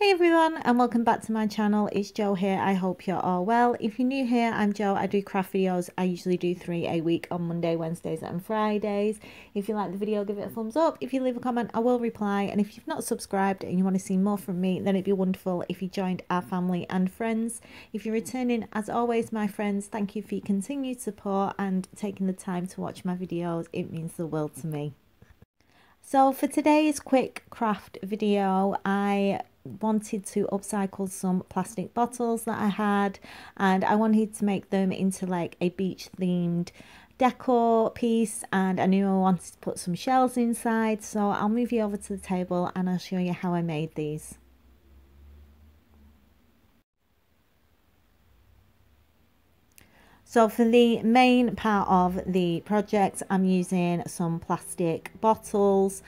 Hey everyone, and welcome back to my channel. It's Jo here. I hope you're all well. If you're new here, I'm Jo. I do craft videos. I usually do 3 a week on Monday, Wednesdays and Fridays. If you like the video, give it a thumbs up. If you leave a comment, I will reply. And if you've not subscribed and you want to see more from me, then it'd be wonderful if you joined our family and friends. If you're returning, as always, my friends, thank you for your continued support and taking the time to watch my videos. It means the world to me. So for today's quick craft video, I wanted to upcycle some plastic bottles that I had, and I wanted to make them into like a beach themed decor piece, and I knew I wanted to put some shells inside. So I'll move you over to the table and I'll show you how I made these. So for the main part of the project, I'm using some plastic bottles.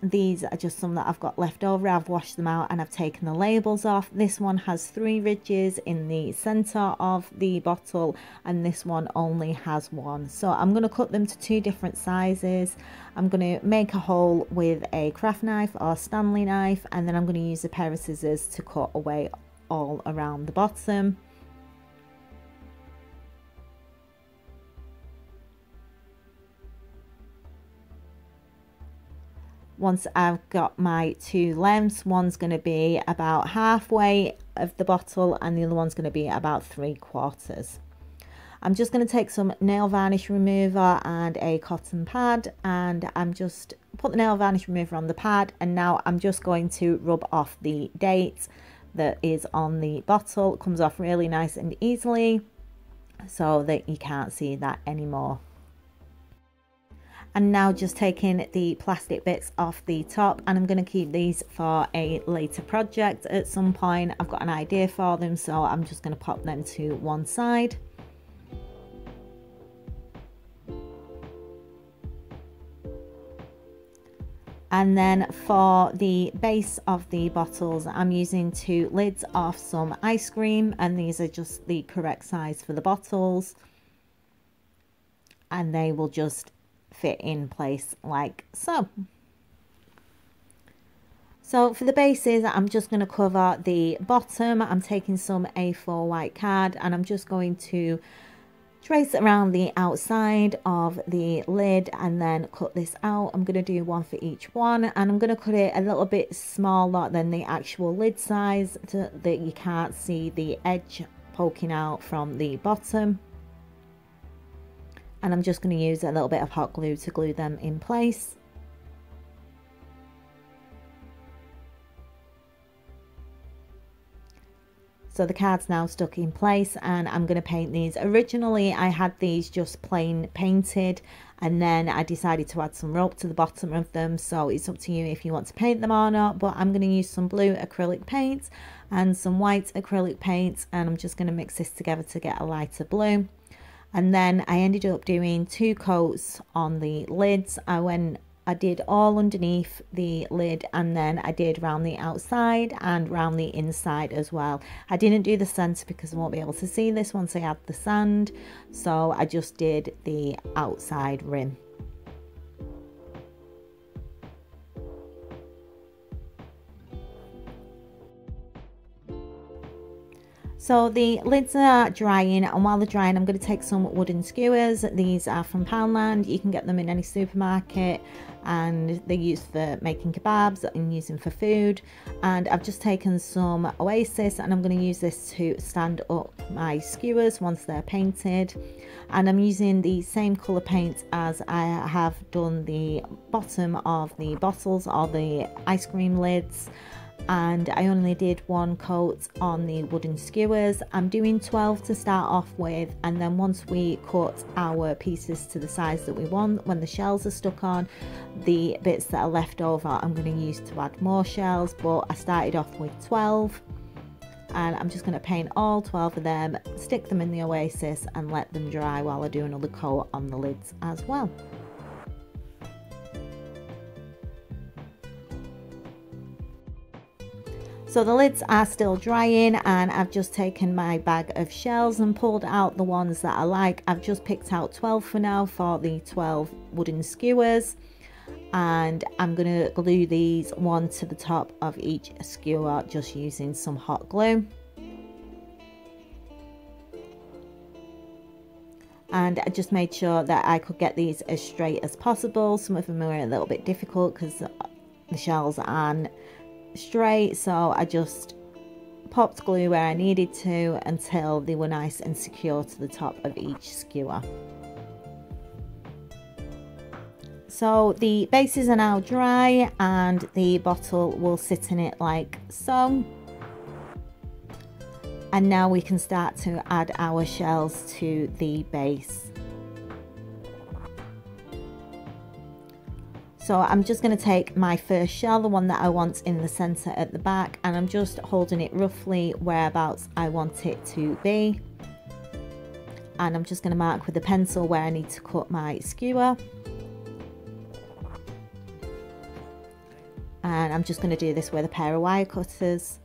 These are just some that I've got left over. I've washed them out and I've taken the labels off. This one has 3 ridges in the center of the bottle, and this one only has 1. So I'm going to cut them to 2 different sizes. I'm going to make a hole with a craft knife or Stanley knife, and then I'm going to use a pair of scissors to cut away all around the bottom. Once I've got my 2 lengths, one's going to be about halfway of the bottle and the other one's going to be about 3/4. I'm just going to take some nail varnish remover and a cotton pad, and I'm just put the nail varnish remover on the pad, and now I'm just going to rub off the date that is on the bottle. It comes off really nice and easily so that you can't see that anymore. And now just taking the plastic bits off the top, and I'm going to keep these for a later project at some point. I've got an idea for them, so I'm just going to pop them to one side. And then for the base of the bottles, I'm using 2 lids off some ice cream, and these are just the correct size for the bottles, and they will just fit in place like so. So for the bases, I'm just going to cover the bottom. I'm taking some A4 white card and I'm just going to trace around the outside of the lid and then cut this out. I'm going to do one for each one, and I'm going to cut it a little bit smaller than the actual lid size so that you can't see the edge poking out from the bottom. And I'm just going to use a little bit of hot glue to glue them in place. So the card's now stuck in place, and I'm going to paint these. Originally I had these just plain painted, and then I decided to add some rope to the bottom of them, so it's up to you if you want to paint them or not. But I'm going to use some blue acrylic paint and some white acrylic paint, and I'm just going to mix this together to get a lighter blue. And then I ended up doing 2 coats on the lids. I did all underneath the lid, and then I did round the outside and round the inside as well. I didn't do the centre because I won't be able to see this once I add the sand, so I just did the outside rim. So the lids are drying, and while they're drying I'm going to take some wooden skewers. These are from Poundland. You can get them in any supermarket, and they're used for making kebabs and using for food. And I've just taken some Oasis, and I'm going to use this to stand up my skewers once they're painted. And I'm using the same colour paint as I have done the bottom of the bottles or the ice cream lids, and I only did 1 coat on the wooden skewers. I'm doing 12 to start off with, and then once we cut our pieces to the size that we want, when the shells are stuck on, the bits that are left over I'm going to use to add more shells. But I started off with 12, and I'm just going to paint all 12 of them, stick them in the Oasis and let them dry while I do another coat on the lids as well. So the lids are still drying, and I've just taken my bag of shells and pulled out the ones that I like. I've just picked out 12 for now for the 12 wooden skewers. and I'm going to glue these one to the top of each skewer just using some hot glue. And I just made sure that I could get these as straight as possible. Some of them were a little bit difficult because the shells aren't straight, so I just popped glue where I needed to until they were nice and secure to the top of each skewer. So the bases are now dry and the bottle will sit in it like so. And now we can start to add our shells to the base. So I'm just going to take my first shell, the one that I want in the center at the back, and I'm just holding it roughly whereabouts I want it to be. And I'm just going to mark with a pencil where I need to cut my skewer. And I'm just going to do this with a pair of wire cutters.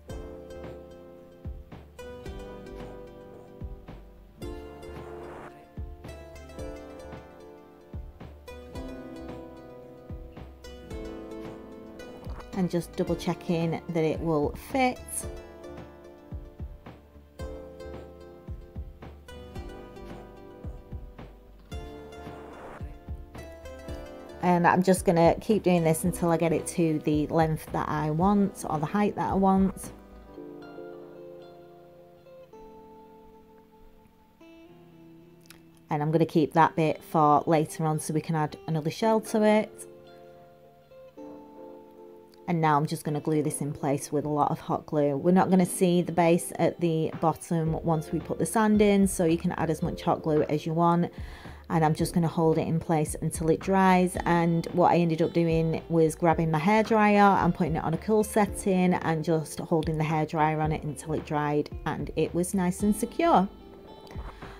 And just double checking that it will fit. And I'm just going to keep doing this until I get it to the length that I want, or the height that I want. And I'm going to keep that bit for later on so we can add another shell to it. And now I'm just going to glue this in place with a lot of hot glue. We're not going to see the base at the bottom once we put the sand in, so you can add as much hot glue as you want. And I'm just going to hold it in place until it dries. And what I ended up doing was grabbing my hairdryer and putting it on a cool setting and just holding the hairdryer on it until it dried and it was nice and secure.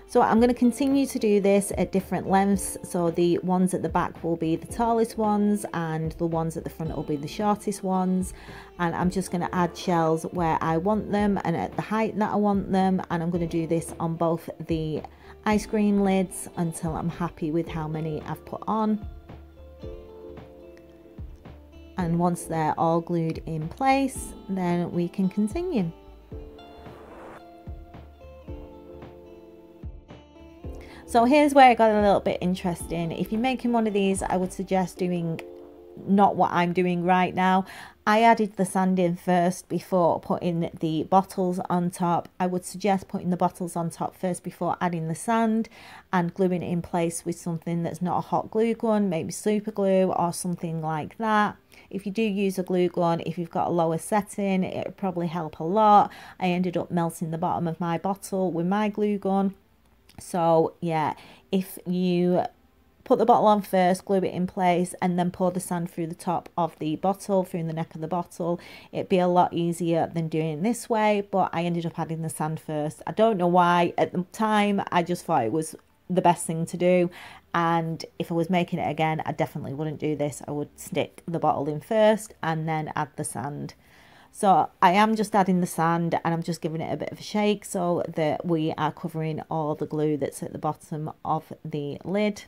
So I'm going to continue to do this at different lengths. So the ones at the back will be the tallest ones and the ones at the front will be the shortest ones. And I'm just going to add shells where I want them and at the height that I want them. And I'm going to do this on both the ice cream lids until I'm happy with how many I've put on. And once they're all glued in place, then we can continue. So here's where it got a little bit interesting. If you're making one of these, I would suggest doing not what I'm doing right now. I added the sand in first before putting the bottles on top. I would suggest putting the bottles on top first before adding the sand and gluing it in place with something that's not a hot glue gun, maybe super glue or something like that. If you do use a glue gun, if you've got a lower setting, it would probably help a lot. I ended up melting the bottom of my bottle with my glue gun. So yeah, if you put the bottle on first, glue it in place, and then pour the sand through the top of the bottle, through the neck of the bottle, it'd be a lot easier than doing it this way. But I ended up adding the sand first. I don't know why. At the time, I just thought it was the best thing to do. And if I was making it again, I definitely wouldn't do this. I would stick the bottle in first and then add the sand. So I am just adding the sand and I'm just giving it a bit of a shake so that we are covering all the glue that's at the bottom of the lid.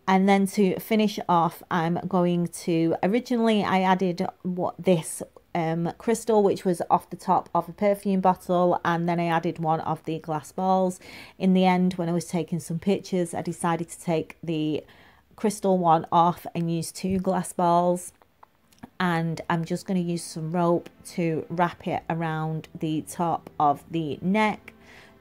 And then to finish off, I'm going to, originally I added this crystal, which was off the top of a perfume bottle, and then I added one of the glass balls. In the end, when I was taking some pictures, I decided to take the crystal one off and use 2 glass balls. And I'm just going to use some rope to wrap it around the top of the neck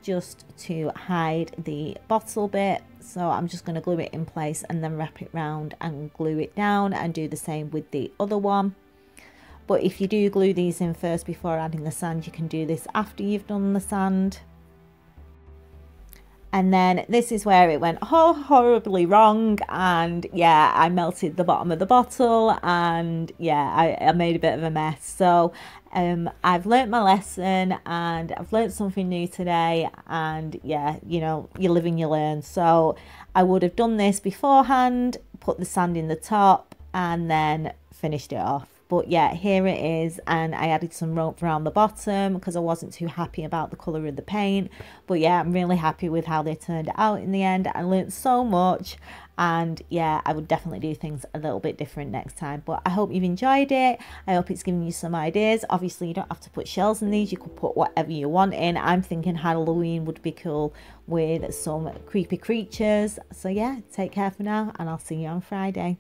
just to hide the bottle bit. So I'm just going to glue it in place and then wrap it round and glue it down, and do the same with the other one. But if you do glue these in first before adding the sand, you can do this after you've done the sand. And then this is where it went horribly wrong, and yeah, I melted the bottom of the bottle, and yeah, I made a bit of a mess. So I've learnt my lesson and I've learnt something new today, and yeah, you know, you live and you learn. So I would have done this beforehand, put the sand in the top and then finished it off. But yeah, here it is, and I added some rope around the bottom because I wasn't too happy about the colour of the paint. But yeah, I'm really happy with how they turned out in the end. I learned so much, and yeah, I would definitely do things a little bit different next time. But I hope you've enjoyed it. I hope it's given you some ideas. Obviously, you don't have to put shells in these. You could put whatever you want in. I'm thinking Halloween would be cool with some creepy creatures. So yeah, take care for now, and I'll see you on Friday.